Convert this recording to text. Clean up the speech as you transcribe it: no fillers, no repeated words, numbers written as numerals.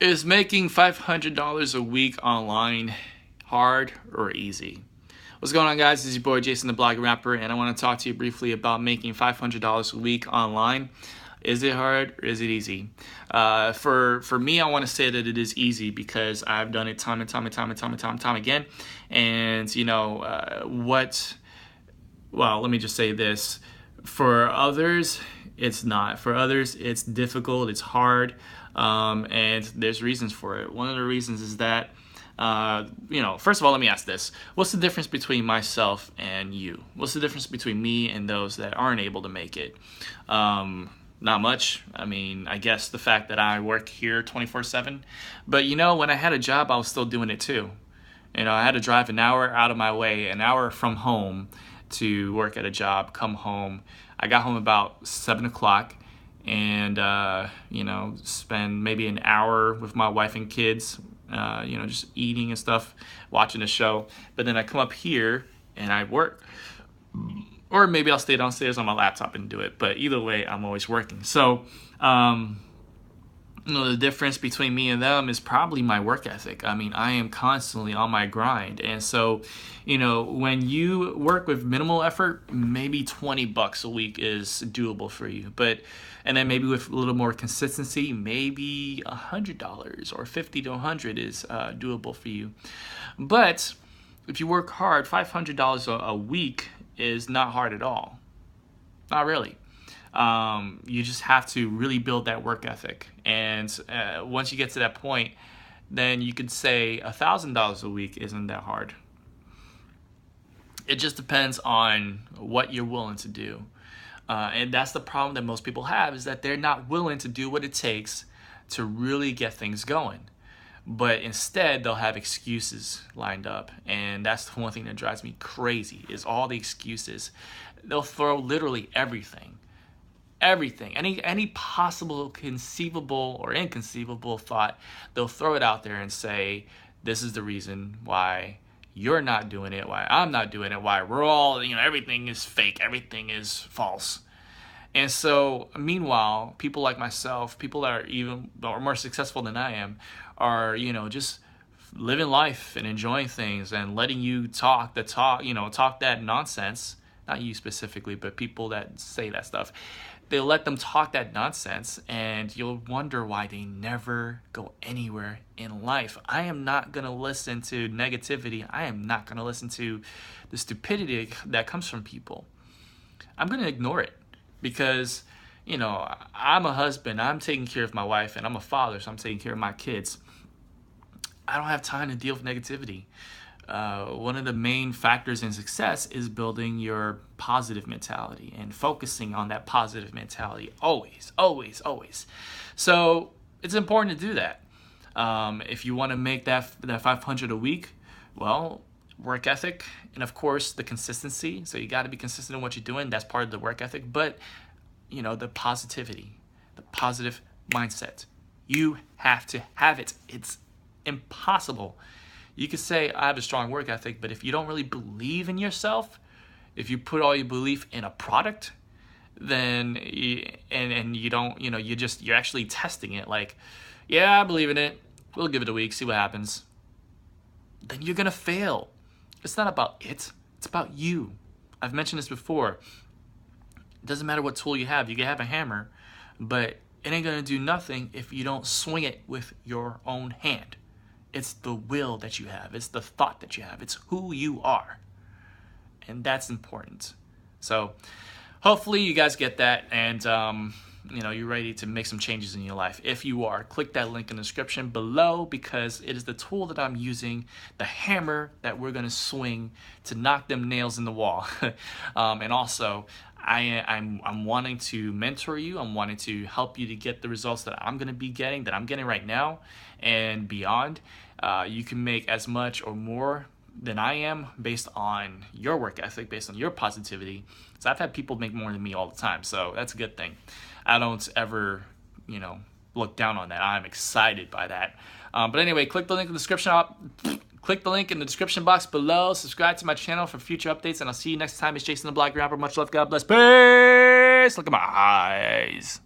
Is making $500 a week online hard or easy? What's going on, guys? This is your boy Jason, the Blog Rapper, and I want to talk to you briefly about making $500 a week online. Is it hard or is it easy? For me, I want to say that it is easy because I've done it time and time again. And you know well, let me just say this: for others, it's not. For others, it's difficult. It's hard. And there's reasons for it. One of the reasons is that, first of all, let me ask this. What's the difference between myself and you? What's the difference between me and those that aren't able to make it? Not much. I mean, I guess the fact that I work here 24/7. But, when I had a job, I was still doing it too. I had to drive an hour out of my way, an hour from home to work at a job, come home. I got home about 7 o'clock. And spend maybe an hour with my wife and kids, just eating and stuff, watching a show. But then I come up here and I work, or maybe I'll stay downstairs on my laptop and do it. But either way, I'm always working. So the difference between me and them is probably my work ethic. I mean, I am constantly on my grind. And so, when you work with minimal effort, maybe $20 a week is doable for you. And then maybe with a little more consistency, maybe $100 or $50 to $100 is doable for you. But if you work hard, $500 a week is not hard at all. Not really. You just have to really build that work ethic. And once you get to that point, then you could say $1,000 a week isn't that hard. It just depends on what you're willing to do. And that's the problem that most people have, is that they're not willing to do what it takes to really get things going. But instead, they'll have excuses lined up. And that's the one thing that drives me crazy, is all the excuses. They'll throw literally everything, any possible conceivable or inconceivable thought, they'll throw it out there and say, this is the reason why you're not doing it, why I'm not doing it, why we're all, everything is fake, everything is false. And so, meanwhile, people like myself, people that are more successful than I am, are, just living life and enjoying things and letting you talk that nonsense. Not you specifically, but people that say that stuff. They let them talk that nonsense, and you'll wonder why they never go anywhere in life. I am not going to listen to negativity. I am not going to listen to the stupidity that comes from people. I'm going to ignore it because, I'm a husband. I'm taking care of my wife, and I'm a father, so I'm taking care of my kids. I don't have time to deal with negativity. One of the main factors in success is building your positive mentality and focusing on that positive mentality always. So it's important to do that. If you want to make that $500 a week, well, work ethic and of course the consistency. So you got to be consistent in what you're doing. That's part of the work ethic. But the positivity, the positive mindset, you have to have it. It's impossible. You could say, I have a strong work ethic, but if you don't really believe in yourself, if you put all your belief in a product, then you don't, you're actually testing it. Like, yeah, I believe in it. We'll give it a week, see what happens. Then you're going to fail. It's not about it. It's about you. I've mentioned this before. It doesn't matter what tool you have. You can have a hammer, but it ain't going to do nothing if you don't swing it with your own hand. It's the will that you have. It's the thought that you have. It's who you are. And that's important. So hopefully you guys get that, and you're ready to make some changes in your life. If you are, click that link in the description below, because it is the tool that I'm using, the hammer that we're going to swing to knock them nails in the wall. And also, I'm wanting to mentor you. I'm wanting to help you to get the results that I'm going to be getting, that I'm getting right now and beyond. You can make as much or more than I am based on your work ethic, based on your positivity. So I've had people make more than me all the time. So that's a good thing. I don't ever, look down on that. I'm excited by that. But anyway, click the link in the description. Click the link in the description box below. Subscribe to my channel for future updates, and I'll see you next time. It's Jason, the Blog Rapper. Much love. God bless. Peace. Look at my eyes.